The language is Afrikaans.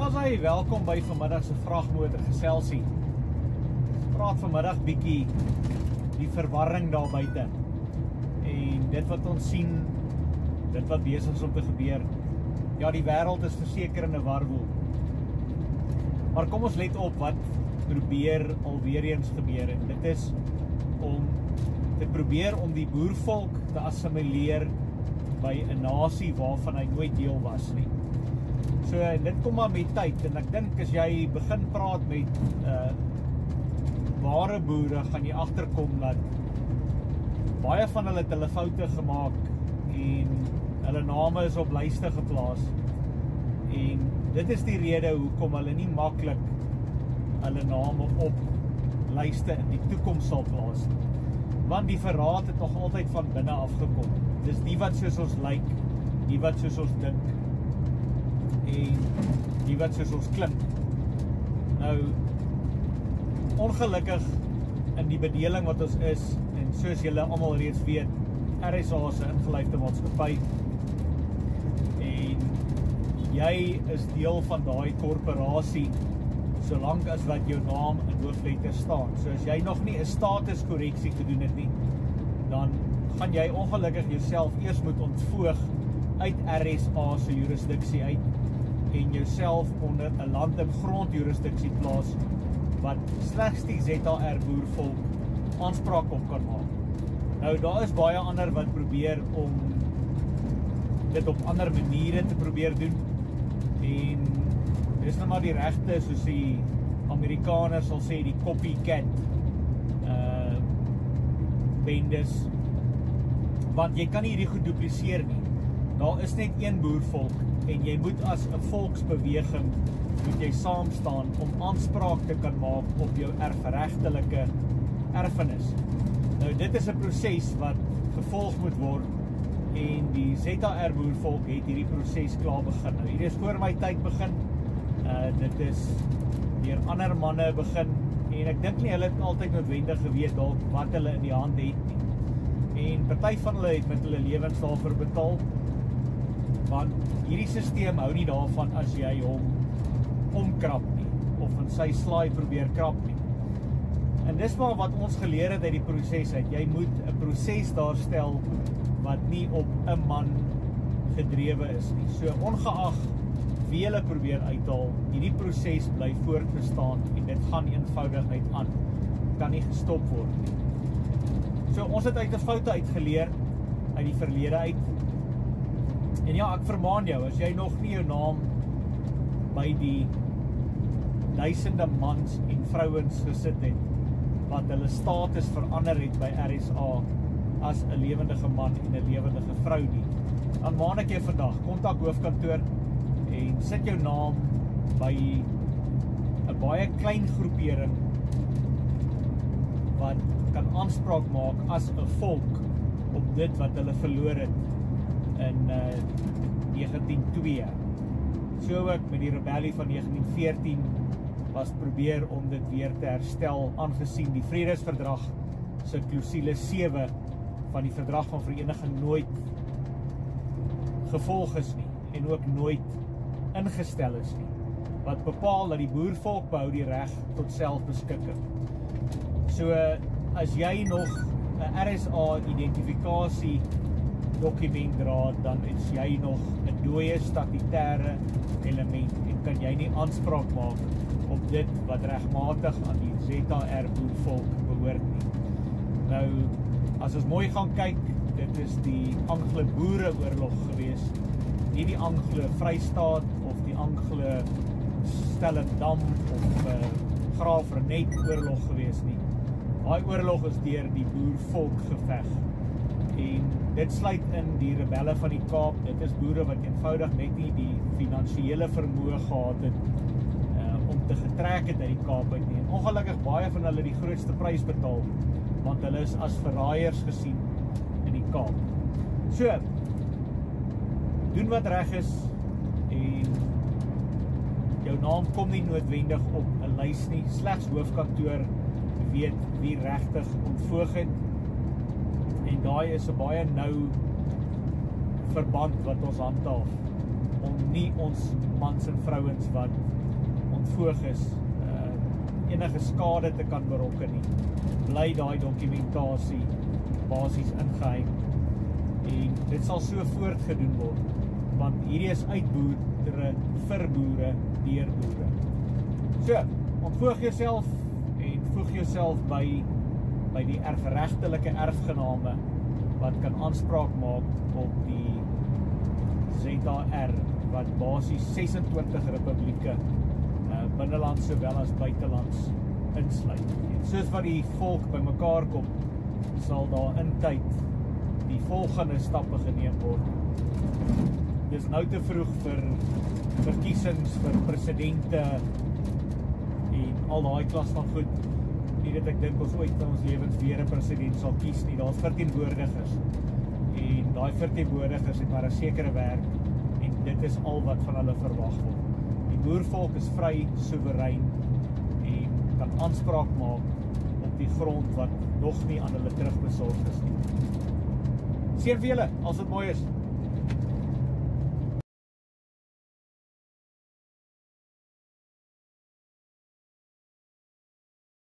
Baie welkom by vanmiddag se vragmotor geselsie. Ons praat vanmiddag bietjie die verwarring daar buite. En dit wat ons sien, dit wat besig is om te gebeur. Ja, die wêreld is verseker in 'n warwoel. Maar kom ons let op wat probeer alweer eens gebeur. En dit is om te probeer om die boervolk te assimileer by 'n nasie waarvan hy nooit deel was nie. So dit kom maar met tyd, en ek dink as jy begin praat met ware boere, gaan jy agterkom dat baie van hulle het hulle foute gemaak en hulle name is op lyste geplaas. En dit is die rede hoekom hulle nie maklik hulle name op lyste in die toekoms sal plaas nie. Want die verraad het nog altyd van binne afgekom. Dis die wat soos ons lyk, die wat soos ons dink en die wat soos ons klink. Nou, ongelukkig in die bedeling wat ons is, en soos julle almal reeds weet, RSA is 'n ingelyfde maatskappy en jy is deel van daai korporasie solank as wat jou naam in hoofletters staan. So as jy nog nie 'n statuskorreksie gedoen het nie, dan gaan jy ongelukkig jouself eers moet ontvoeg uit RSA se jurisdiksie uit en jouself onder 'n land- en grondjurisdiksie plaas wat slegs die ZAR boervolk aanspraak op kan maak. Nou, daar is baie ander wat probeer om dit op ander maniere te probeer doen, en dis nou maar die regte, soos die Amerikaners sal sê, die copycat bendes, want jy kan nie hierdie goed dupliseer nie. Daar is net een boervolk, en jy moet as 'n volksbeweging moet jy saam staan om aanspraak te kan maak op jou erfregtelike erfenis. Nou, dit is 'n proses wat gevolg moet word, en die ZAR boervolk het hierdie proses klaar begin. Nou, hier is voor my tyd begin, dit is deur ander manne begin, en ek dink nie hulle het altyd noodwendig geweet dalk wat hulle in die hand het nie. En party van hulle het met hulle lewens daarvoor betaal, want hierdie stelsel hou nie daarvan as jy hom omkrap nie, of in sy slaai probeer krap nie. En dis maar wat ons geleer het uit die proses uit. Jy moet 'n proses daarstel wat nie op 'n man gedrewe is nie. So ongeag wie hulle probeer uithaal, hierdie proses bly voortbestaan en dit gaan eenvoudigheid aan. Kan nie gestop word nie. So ons het uit 'n foute uitgeleer uit die verlede uit. En ja, ek vermaan jou, as jy nog nie jou naam by die duisende mans en vrouens gesit het wat hulle status verander het by RSA as 'n lewendige man en 'n lewendige vrou nie, dan maan ek jou vandag, kontak hoofkantoor en sit jou naam by 'n baie klein groepering wat kan aanspraak maak as 'n volk op dit wat hulle verloor het in 1902. So ook met die rebellie van 1914 was probeer om dit weer te herstel, aangesien die Vredesverdrag se klousule 7 van die Verdrag van Vereniging nooit gevolg is nie, en ook nooit ingestel is nie, wat bepaal dat die boervolk behou die reg tot selfbeskikking. So as jy nog 'n RSA identifikasie dokument dra, dan is jy nog 'n dooie statutêre element en kan jy nie aanspraak maak op dit wat regmatig aan die ZAR boervolk behoort nie. Nou, as ons mooi gaan kyk, dit is die Anglo-Boereoorlog gewees, nie die Anglo-Vrystaat of die Anglo-Stellendam of Graaf Reinet oorlog gewees nie. Daai oorlog is deur die boervolk geveg. En dit sluit in die rebelle van die Kaap. Dit is boere wat eenvoudig net nie die finansiële vermoë gehad het om te getrek het uit die Kaap uit nie. En ongelukkig baie van hulle die grootste prys betaal, want hulle is as verraaiers gesien in die Kaap. So, doen wat reg is, en jou naam kom nie noodwendig op 'n lys nie. Slegs hoofkantoor weet wie regtig ontvoeg het, en daai is 'n baie nou verband wat ons handhaaf, om nie ons mans en vrouens wat ontvoeg is, enige skade te kan berokken nie, bly daai dokumentasie basies ingeheim. En dit sal so voortgedoen word, want hierdie is uit boere, vir boere, deur boere. So, ontvoeg jouself en voeg jouself by die erfregtelike erfgename wat kan aanspraak maak op die ZR, wat basies 26 republieke, binneland sowel as buitelands insluit. En soos wat die volk bymekaar kom, sal daar in tyd die volgende stappe geneem word. Dis nou te vroeg vir verkiesings, vir presidente en al daai klas van goed. Nie dat ek dink ons ooit in ons lewens weer 'n president sal kies nie. Daar's verteenwoordigers. En daai verteenwoordigers het maar 'n sekere werk en dit is al wat van hulle verwag word. Die boervolk is vry, soewerein en kan aanspraak maak op die grond wat nog nie aan hulle terugbesorg is nie. Seën vir julle, as dit mooi is.